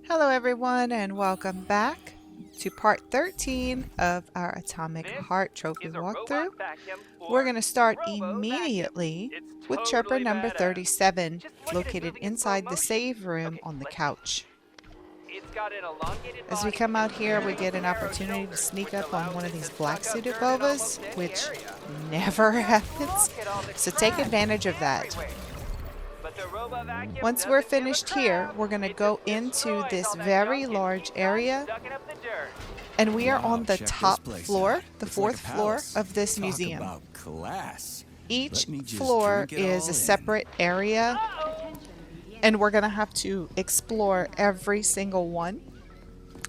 Hello everyone and welcome back to part 13 of our Atomic Heart Trophy walkthrough. We're going to start immediately with Chirper number 37 located inside the save room on the couch. As we come out here, we get an opportunity to sneak up on one of these black suited Volvas, which never happens, so take advantage of that. Once we're finished here, we're going to go into this very large area, and we are on the top floor, the fourth floor of this museum. Each floor is a separate area, and we're going to have to explore every single one.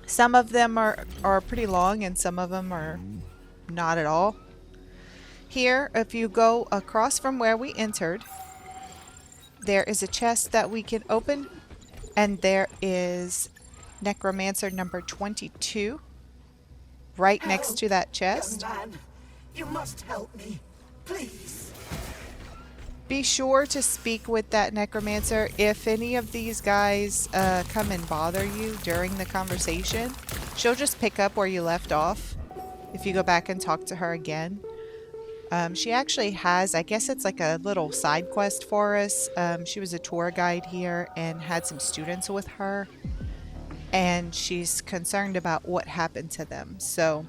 Some of them are pretty long, and some of them are not at all. Here, if you go across from where we entered, there is a chest that we can open, and there is Necromancer number 22 right next to that chest. Young man, you must help me, please. Be sure to speak with that Necromancer. If any of these guys come and bother you during the conversation, she'll just pick up where you left off if you go back and talk to her again. She actually has, I guess it's like a little side quest for us. She was a tour guide here and had some students with her, and she's concerned about what happened to them. So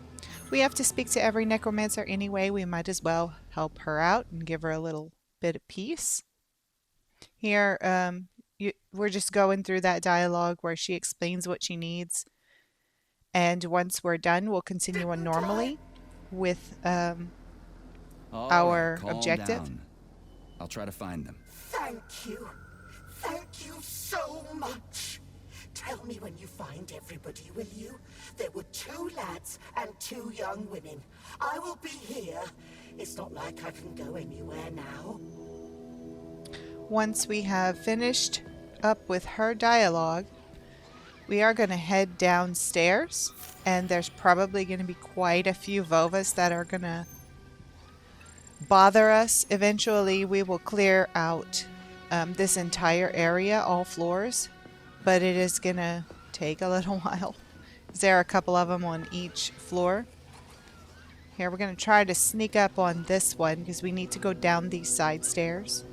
we have to speak to every Necromancer anyway. We might as well help her out and give her a little bit of peace. Here, we're just going through that dialogue where she explains what she needs. And once we're done, we'll continue on normally with our objective. Down. I'll try to find them. Thank you. Thank you so much. Tell me when you find everybody, will you? There were 2 lads and 2 young women. I will be here. It's not like I can go anywhere now. Once we have finished up with her dialogue, we are going to head downstairs, and there's probably going to be quite a few Volvas that are going to bother us. Eventually we will clear out this entire area, all floors, but it is gonna take a little while. There are a couple of them on each floor. Here we're gonna try to sneak up on this one because we need to go down these side stairs.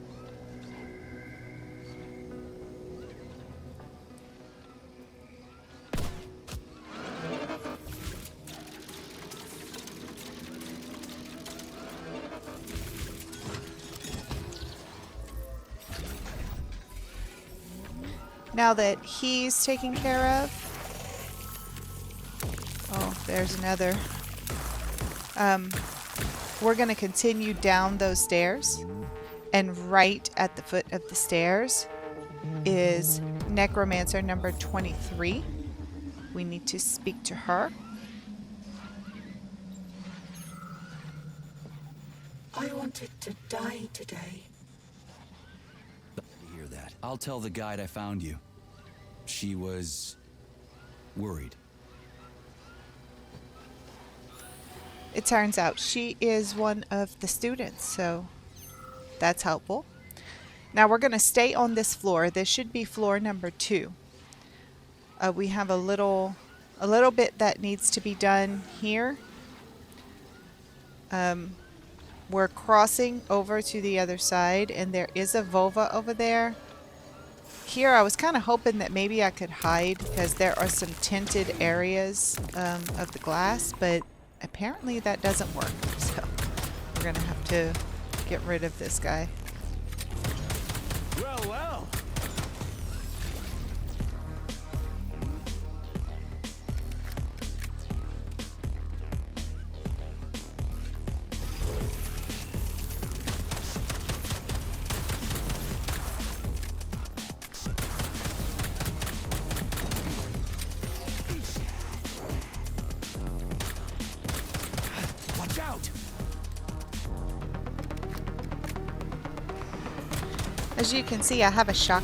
Now that he's taken care of, oh, there's another. We're going to continue down those stairs, and right at the foot of the stairs is Necromancer number 23. We need to speak to her. I wanted to die today. Hear that? I'll tell the guide I found you. She was worried. It turns out she is one of the students, so that's helpful. Now we're going to stay on this floor. This should be floor number 2. We have a little bit that needs to be done here. We're crossing over to the other side, and there is a Volva over there. Here I was kind of hoping that maybe I could hide because there are some tinted areas of the glass, but apparently that doesn't work. So we're going to have to get rid of this guy. Well, well. Watch out. As you can see, I have a shock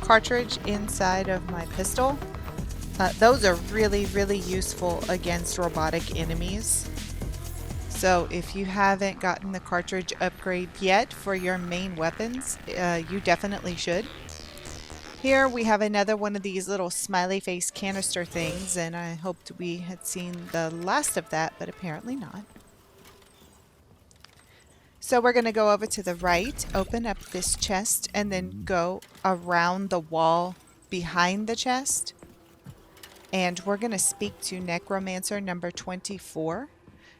cartridge inside of my pistol. Those are really, really useful against robotic enemies. So if you haven't gotten the cartridge upgrade yet for your main weapons, you definitely should. Here we have another one of these little smiley face canister things, and I hoped we had seen the last of that, but apparently not. So we're going to go over to the right, open up this chest, and then go around the wall behind the chest. And we're going to speak to Necromancer number 24.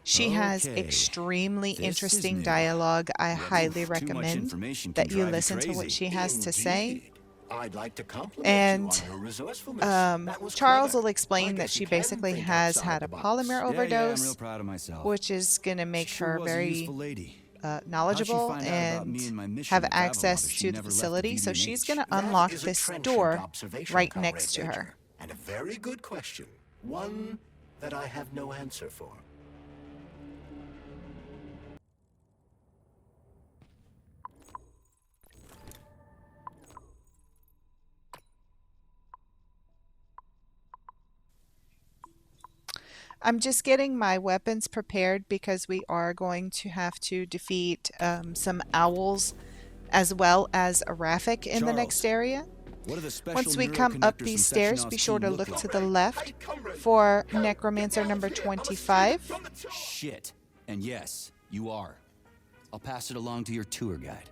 She has Okay. extremely This is interesting new. dialogue. I Yeah, highly too much recommend information that can you drive you listen to what crazy. she has to say. Indeed. I'd like to compliment And you on your resourcefulness. That was Charles clever. will I explain that guess she you can basically think has outside had the a box. polymer Yeah, I'm overdose, real proud of myself. which is going to make She sure her was a very useful lady. How'd she knowledgeable find out about me and and my mission have to Travelogue access if she to the never left facility. So VD&H? she's going to That unlock is a this trenchant door observation, right Comrade next to Major, her. and a very good question. One that I have no answer for. I'm just getting my weapons prepared because we are going to have to defeat some owls as well as a Raffic in the next Charles, area. what are the special Once we come up neuroconnectors these from Section stairs, be O's sure to team look like? to the left for Necromancer number 25. Shit. And yes, you are. I'll pass it along to your tour guide.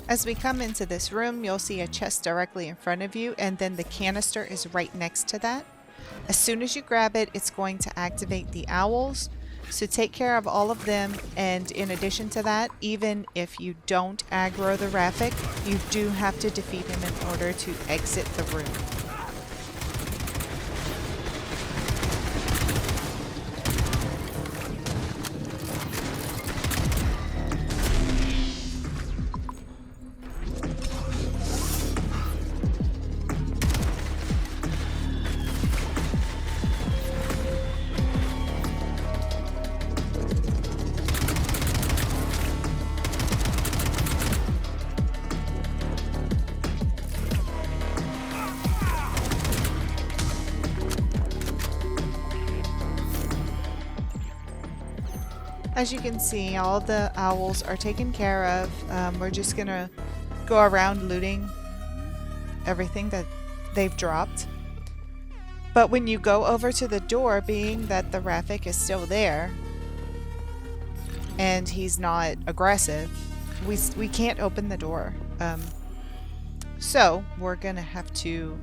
As we come into this room, you'll see a chest directly in front of you, and then the canister is right next to that. As soon as you grab it, it's going to activate the owls. So take care of all of them, and in addition to that, even if you don't aggro the Raffic, you do have to defeat him in order to exit the room. As you can see, all the owls are taken care of. We're just gonna go around looting everything that they've dropped. But when you go over to the door, being that the Raffic is still there and he's not aggressive, we can't open the door. So we're gonna have to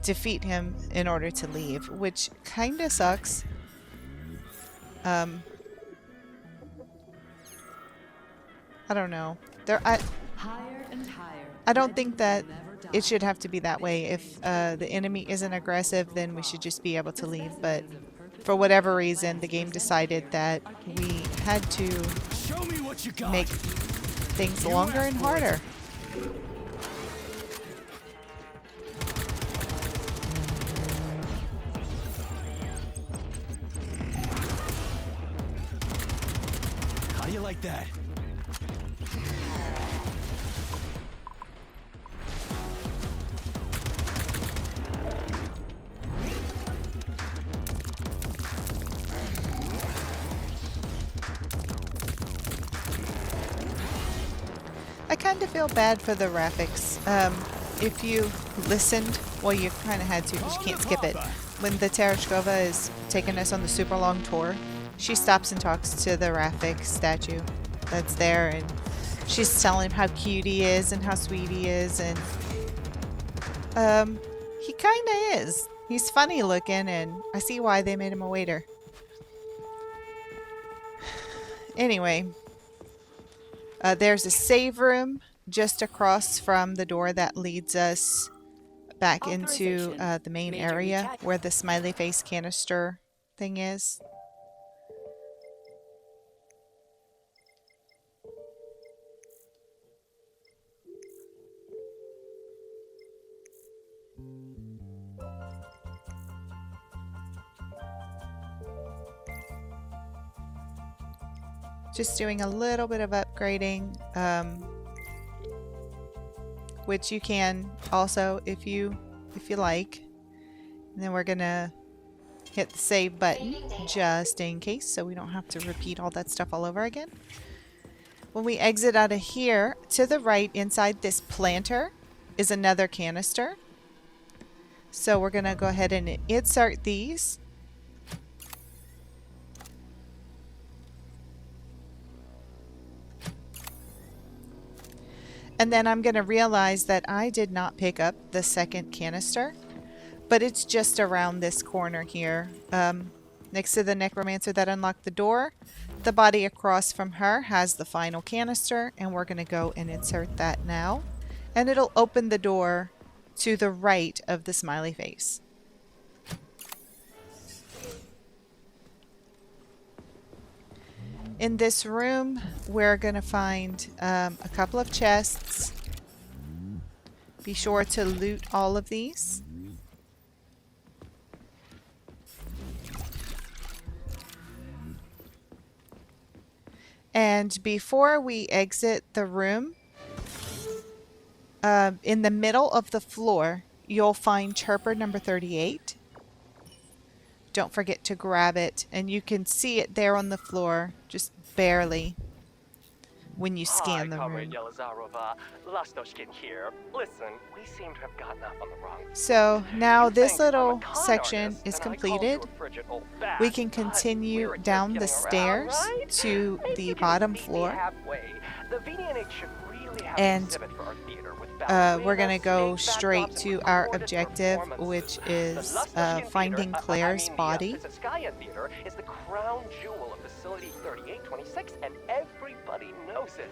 defeat him in order to leave, which kinda sucks. I don't know. I don't think that it should have to be that way. If the enemy isn't aggressive, then we should just be able to leave. But for whatever reason, the game decided that we had to Show me what you got. make things longer and harder. How do you like that? I kind of feel bad for the Raffics. If you listened, well, you kind of had to because you can't skip it. When the Tereshkova is taking us on the super long tour, she stops and talks to the Raffic statue that's there, and she's telling him how cute he is and how sweet he is, and he kind of is. He's funny looking, and I see why they made him a waiter. Anyway, there's a save room just across from the door that leads us back into the main area where the smiley face canister thing is. Just doing a little bit of upgrading, which you can also if you like. And then we're gonna hit the save button just in case, so we don't have to repeat all that stuff all over again. When we exit out of here, to the right inside this planter is another canister. So we're going to go ahead and insert these. And then I'm going to realize that I did not pick up the second canister, but it's just around this corner here, next to the Necromancer that unlocked the door. The body across from her has the final canister, and we're going to go and insert that now. And it'll open the door to the right of the smiley face. In this room, we're going to find a couple of chests. Be sure to loot all of these. And before we exit the room, in the middle of the floor, you'll find Chirper number 38. Don't forget to grab it, and you can see it there on the floor, just barely, when you scan the room. Here. Listen, we seem to have gotten off on the wrong. So now this think I'm a little con section artist, is and I called completed. you a frigid old bat, We can but continue we're just down the getting around, stairs right? to Maybe the you can bottom meet me floor. halfway. The VDNH should really have And, an exhibit for our theater with ballerina, we're going to go stage straight backdrops, to and our recorded objective, performances. which The is Lustoshkin finding Theater, Claire's the body. Princeskaya Theater is the crown jewel of Facility 3826, and everybody knows it.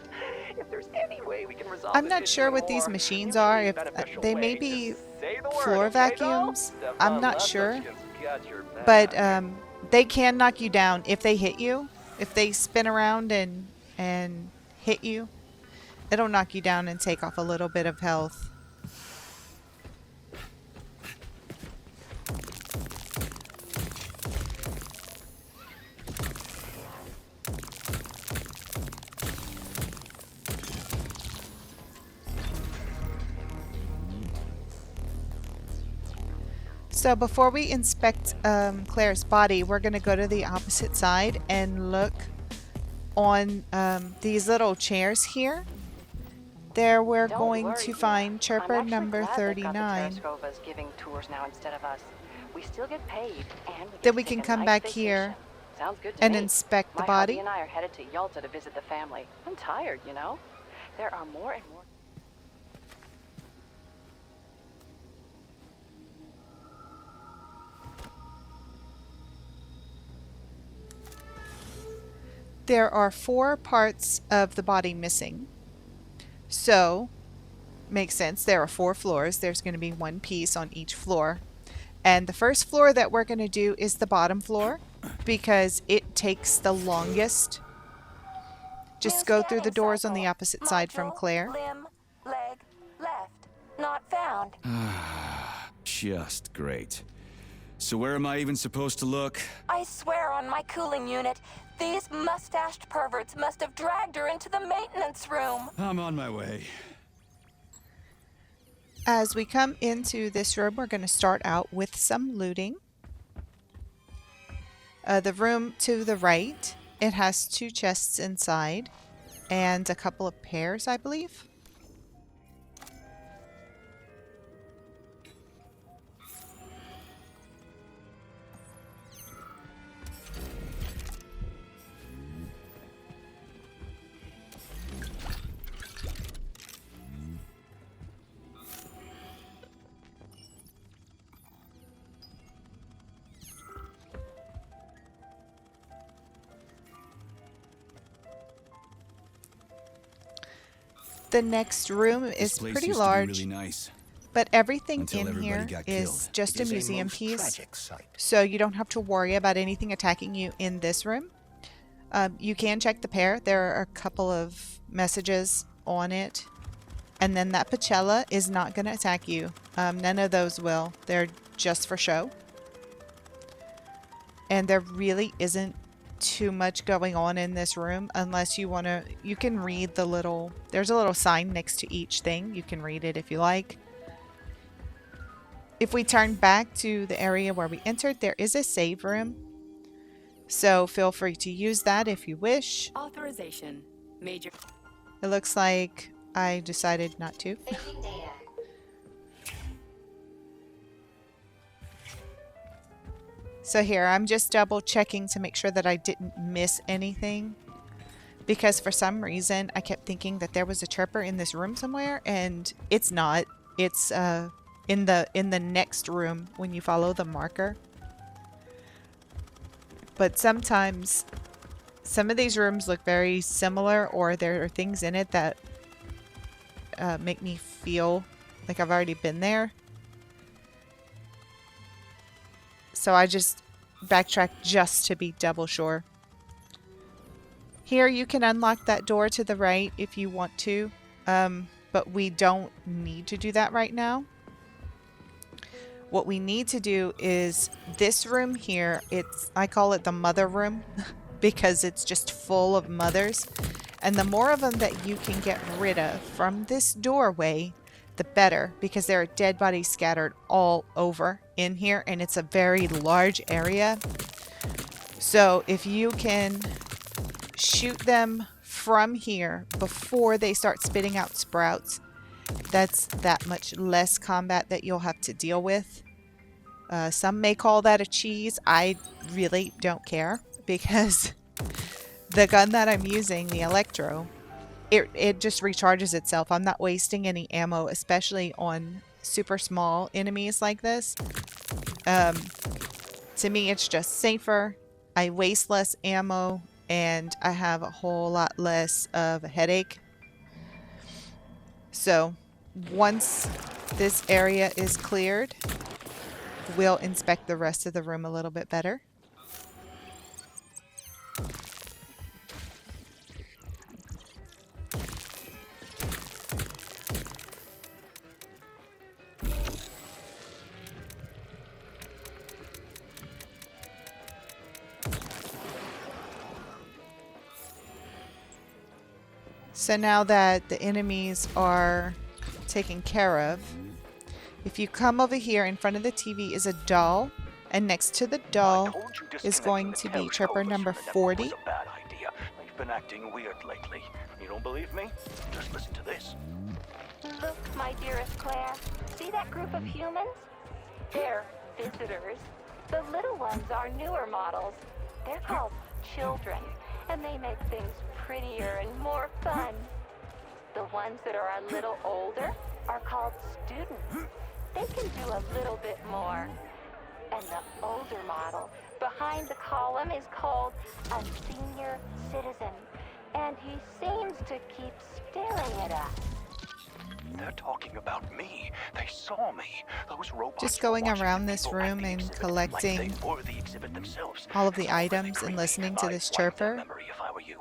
If there's any way we can resolve I'm this not issue sure what these more machines are. If beneficial they way, may just be say the word, floor okay, vacuums. though? I'm Stefan not sure. Lustoshkin's got your But back. they can knock you down if they hit you. If they spin around and hit you, it'll knock you down and take off a little bit of health. So before we inspect Claire's body, we're going to go to the opposite side and look on these little chairs here. There we're Don't going worry, to dear. find I'm Chirper actually number glad they've got the 39. Tereskrovas giving tours now instead of us. We still get paid, and we Then get we to can take a come nice back vacation. here Sounds good to and me. inspect the My body. hubby and I are headed to Yalta to visit the family. I'm tired, you know. There are more and more. There are 4 parts of the body missing. So, makes sense. There are 4 floors. There's going to be 1 piece on each floor. And the first floor that we're going to do is the bottom floor because it takes the longest. Just go through the doors on the opposite side from Claire. Limb, leg, left. Not found. Just great. So where am I even supposed to look? I swear on my cooling unit, these mustached perverts must have dragged her into the maintenance room. I'm on my way. As we come into this room, we're going to start out with some looting. The room to the right, it has 2 chests inside and a couple of pears, I believe. The next room This is place pretty used large, to be really nice. but everything Until in everybody here got is killed. just a It is museum most piece, tragic sight. so you don't have to worry about anything attacking you in this room. You can check the pair. There are a couple of messages on it. And then that Pachella is not going to attack you. None of those will. They're just for show. And there really isn't too much going on in this room unless you want to. You can read the little. There's a little sign next to each thing. You can read it if you like. If we turn back to the area where we entered, there is a save room. So feel free to use that if you wish. Authorization. Major. It looks like I decided not to. So here, I'm just double checking to make sure that I didn't miss anything. Because for some reason, I kept thinking that there was a chirper in this room somewhere, and it's not. It's in the next room when you follow the marker. But sometimes some of these rooms look very similar, or there are things in it that make me feel like I've already been there. So I just backtrack just to be double sure. Here you can unlock that door to the right if you want to, but we don't need to do that right now. What we need to do is this room here, I call it the mother room because it's just full of mothers. And the more of them that you can get rid of from this doorway, the better, because there are dead bodies scattered all over in here, and it's a very large area. So if you can shoot them from here before they start spitting out sprouts, that's that much less combat that you'll have to deal with. Some may call that a cheese. I really don't care, because the gun that I'm using, the Electro, it just recharges itself. I'm not wasting any ammo, especially on super small enemies like this. To me, it's just safer. I waste less ammo, and I have a whole lot less of a headache. So once this area is cleared, we'll inspect the rest of the room a little bit better. So now that the enemies are taken care of, if you come over here, in front of the TV is a doll, and next to the doll is going to be Chirper number 40. You've been acting weird lately. You don't believe me? Just listen to this. Look, my dearest Claire. See that group of humans? They're visitors. The little ones are newer models. They're called children, and they make things prettier and more fun. The ones that are a little older are called students. They can do a little bit more. And the older model behind the column is called a senior citizen. And he seems to keep staring at us. They're talking about me. They saw me. Those robots Just going were watching around the this people at room the and exhibit collecting like they were the exhibit themselves. all of the It's really items and creepy. listening to I'd this wipe their chirper. memory if I were you.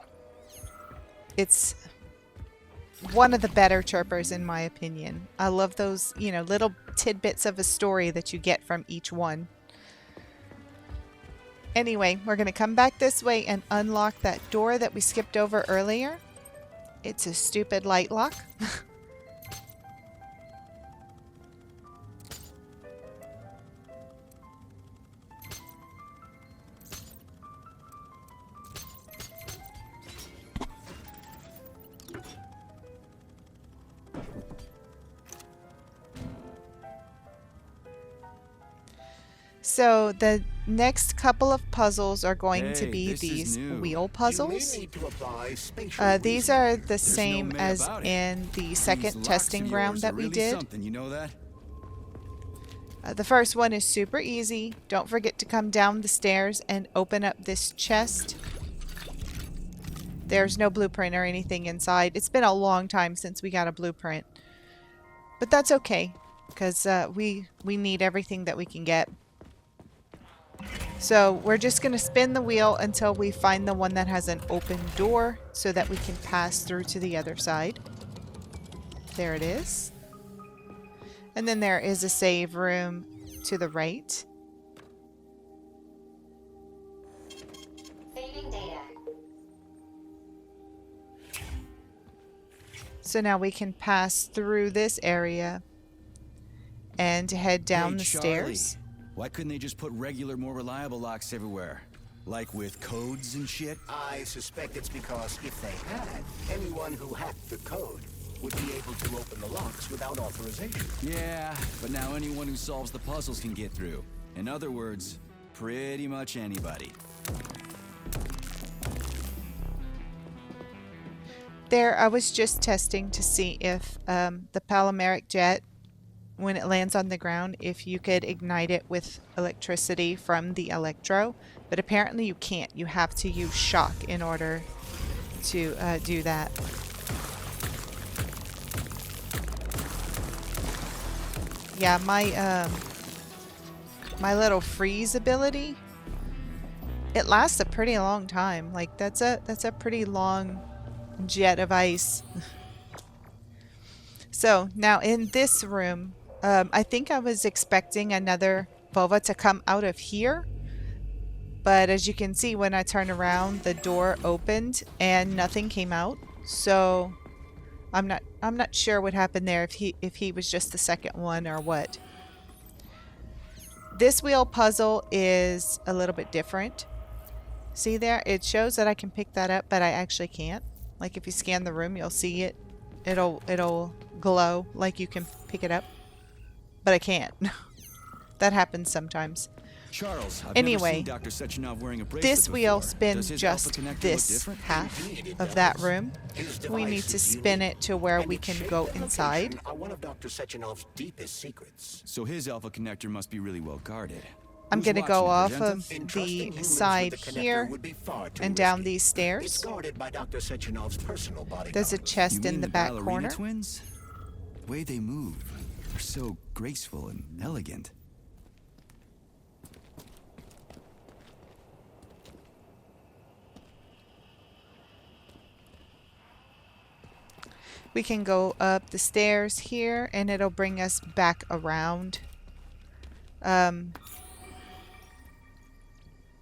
It's one of the better chirpers in my opinion. I love those, you know, little tidbits of a story that you get from each one. Anyway, we're going to come back this way and unlock that door that we skipped over earlier. It's a stupid light lock. So the next couple of puzzles are going to Hey, be this is these new. wheel You puzzles. may need to apply spatial These reasoning. are the There's same no meh as about it. in the These second locks testing of ground yours that are we really did. something, you know that? The first one is super easy. Don't forget to come down the stairs and open up this chest. There's no blueprint or anything inside. It's been a long time since we got a blueprint. But that's okay, because we need everything that we can get. So we're just going to spin the wheel until we find the one that has an open door so that we can pass through to the other side. There it is. And then there is a save room to the right. So now we can pass through this area and head down Hey, the Charlie, stairs. why couldn't they just put regular, more reliable locks everywhere? Like with codes and shit? I suspect it's because if they had, anyone who hacked the code would be able to open the locks without authorization. Yeah, but now anyone who solves the puzzles can get through. In other words, pretty much anybody. There, I was just testing to see if the polymeric jet, when it lands on the ground, if you could ignite it with electricity from the electro, but apparently you can't. You have to use shock in order to do that. Yeah, my little freeze ability, it lasts a pretty long time. Like that's a pretty long jet of ice. So now in this room, I think I was expecting another Vova to come out of here, but as you can see, when I turn around, the door opened and nothing came out. So I'm not sure what happened there, if he was just the second one or what. This wheel puzzle is a little bit different. See there? It shows that I can pick that up, but I actually can't. Like if you scan the room, you'll see it. It'll glow like you can pick it up, but I can't. That happens sometimes. Charles, I've Anyway, never seen Dr. Sechenov wearing a bracelet this wheel before. spins Does his just alpha connector look this different? half of that room. We need to spin it to where we can go inside. Are one of Dr. Sechenov's deepest secrets. So his alpha connector must be really well guarded. I'm Who's going to go watching it, off Progenta? of Entrusting the humans side with the connector here would be far too and down risky. these It's stairs. guarded by Dr. Sechenov's personal bodyguard. There's a chest You in mean the back ballerina corner. twins? The way they move are so graceful and elegant. We can go up the stairs here and it'll bring us back around.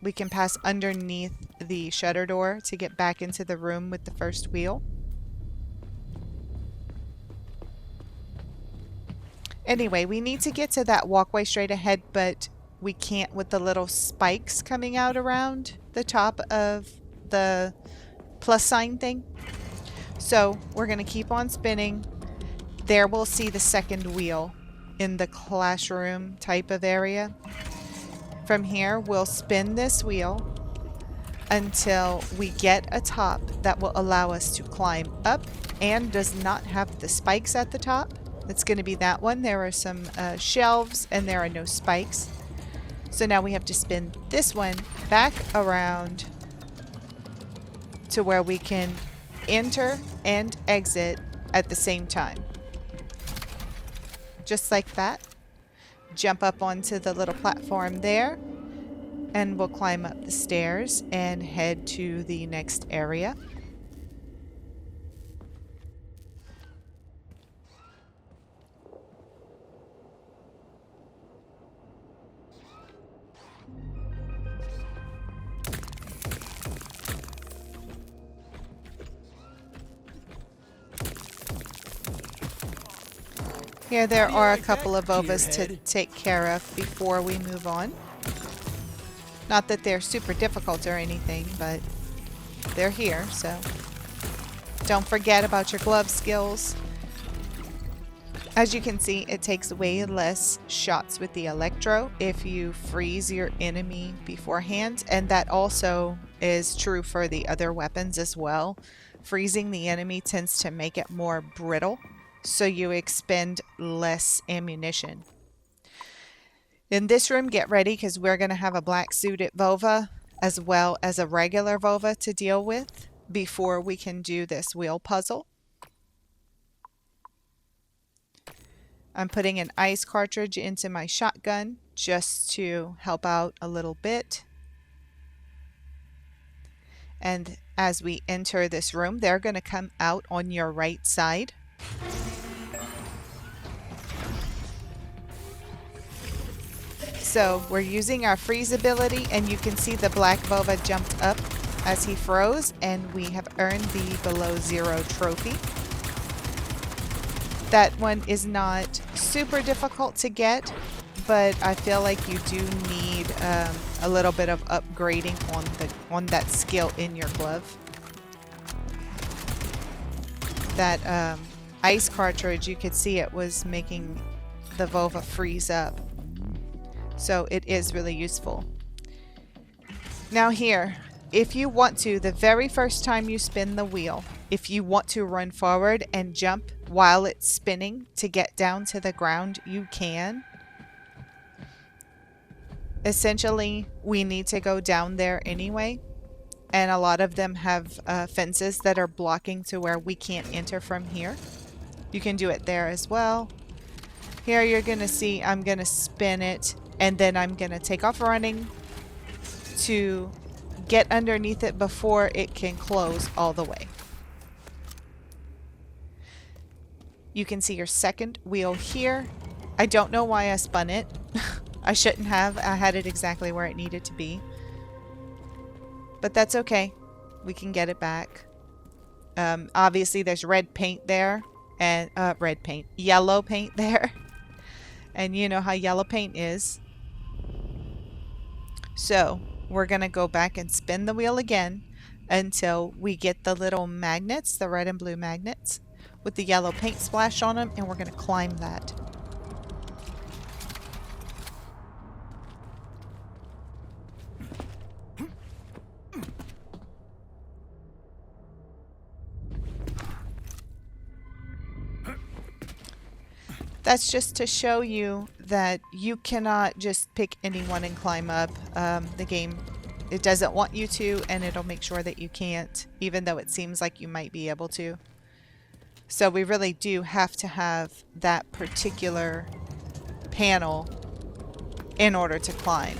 We can pass underneath the shutter door to get back into the room with the first wheel. Anyway, we need to get to that walkway straight ahead, but we can't with the little spikes coming out around the top of the plus sign thing. So we're going to keep on spinning. There we'll see the second wheel in the classroom type of area. From here, we'll spin this wheel until we get a top that will allow us to climb up and does not have the spikes at the top. It's going to be that one. There are some shelves and there are no spikes. So now we have to spin this one back around to where we can enter and exit at the same time. Just like that. Jump up onto the little platform there and we'll climb up the stairs and head to the next area. Here there are a couple of Vovas to take care of before we move on. Not that they're super difficult or anything, but they're here, so don't forget about your glove skills. As you can see, it takes way less shots with the electro if you freeze your enemy beforehand, and that also is true for the other weapons as well. Freezing the enemy tends to make it more brittle, so you expend less ammunition. In this room, get ready because we're going to have a black suited Vova as well as a regular Vova to deal with before we can do this wheel puzzle. I'm putting an ice cartridge into my shotgun just to help out a little bit. And as we enter this room, they're going to come out on your right side. So we're using our freeze ability, and you can see the black Vova jumped up as he froze, and we have earned the below zero trophy. That one is not super difficult to get, but I feel like you do need a little bit of upgrading on that skill in your glove. That ice cartridge, you could see it was making the vulva freeze up. So it is really useful. Now here, if you want to, the very first time you spin the wheel, if you want to run forward and jump while it's spinning to get down to the ground, you can. Essentially, we need to go down there anyway. And a lot of them have fences that are blocking to where we can't enter from here. You can do it there as well. Here you're going to see I'm going to spin it. And then I'm going to take off running to get underneath it before it can close all the way. You can see your second wheel here. I don't know why I spun it. I shouldn't have. I had it exactly where it needed to be. But that's okay. We can get it back. Obviously there's red paint there. And yellow paint there. And you know how yellow paint is. So we're going to go back and spin the wheel again until we get the little magnets, the red and blue magnets with the yellow paint splash on them, and we're going to climb that. That's just to show you that you cannot just pick anyone and climb up. The game, it doesn't want you to, and it'll make sure that you can't, even though it seems like you might be able to. So we really do have to have that particular panel in order to climb.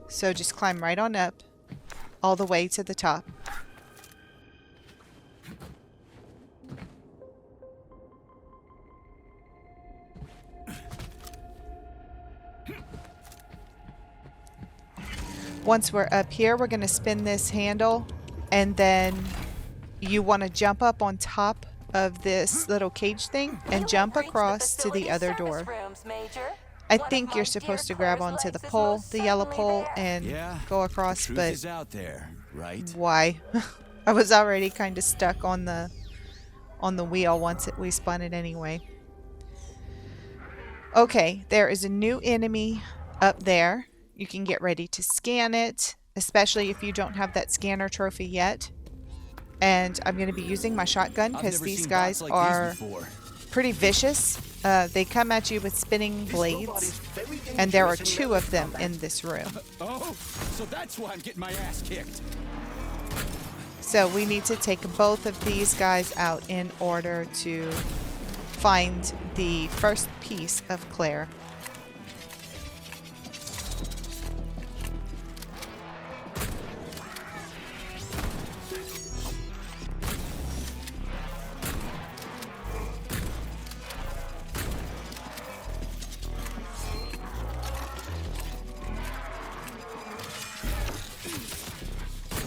So just climb right on up, all the way to the top. Once we're up here, we're going to spin this handle, and then you want to jump up on top of this little cage thing and jump across to the other door. I think you're supposed to grab onto the pole, the yellow pole, and go across, but is out there, right? Why? I was already kind of stuck on the wheel once we spun it anyway. Okay, there is a new enemy up there. You can get ready to scan it, especially if you don't have that scanner trophy yet. And I'm going to be using my shotgun because these guys are pretty vicious. They come at you with spinning blades, and there are 2 of them in this room. Oh, so that's why I'm getting my ass kicked. So we need to take both of these guys out in order to find the first piece of Claire.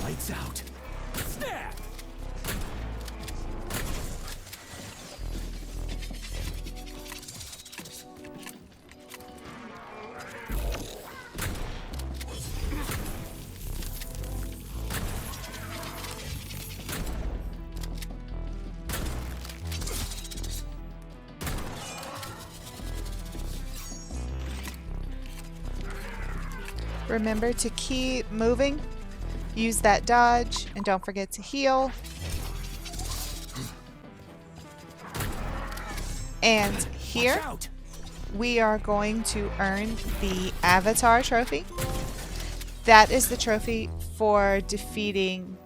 Lights out. Snap! Remember to keep moving. Use that dodge, and don't forget to heal. And here, we are going to earn the Avatar trophy. That is the trophy for defeating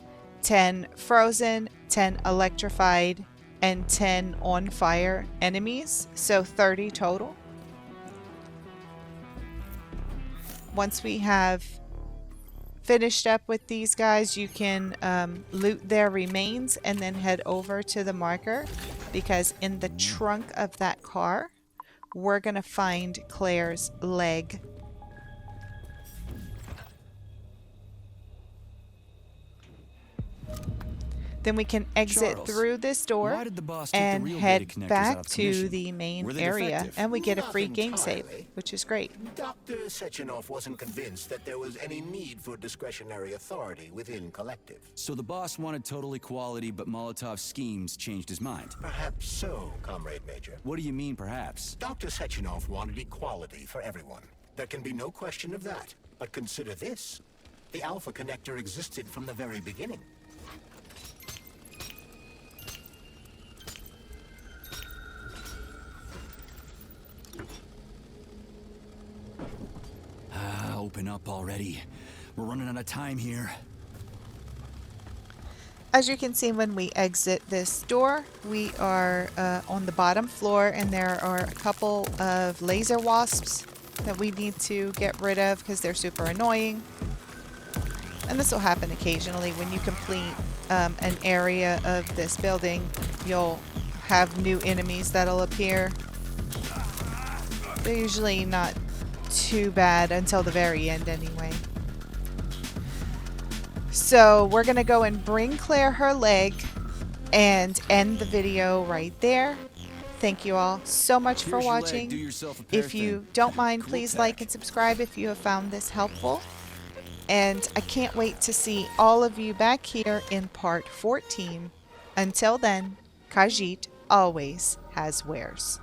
10 frozen, 10 electrified, and 10 on fire enemies. So 30 total. Once we have finished up with these guys, you can loot their remains and then head over to the marker, because in the trunk of that car we're gonna find Claire's leg. Then we can exit Charles, through this door why did the boss take the and real head data connectors out back of to commission? the main Were they area, defective? and we get a Not free game save, entirely. which is great. Dr. Sechenov wasn't convinced that there was any need for discretionary authority within Collective. So the boss wanted total equality, but Molotov's schemes changed his mind. Perhaps so, Comrade Major. What do you mean, perhaps? Dr. Sechenov wanted equality for everyone. There can be no question of that. But consider this. The Alpha Connector existed from the very beginning. Open up already. We're running out of time here. As you can see, when we exit this door, we are on the bottom floor, and there are a couple of laser wasps that we need to get rid of because they're super annoying. And this will happen occasionally. When you complete an area of this building, you'll have new enemies that'll appear. They're usually not too bad until the very end anyway. So we're going to go and bring Claire her leg and end the video right there. Thank you all so much for Here's your leg. watching. Do yourself a pair If you thing. don't mind, Cool please tech. like and subscribe if you have found this helpful. And I can't wait to see all of you back here in part 14. Until then, Khajiit always has wares.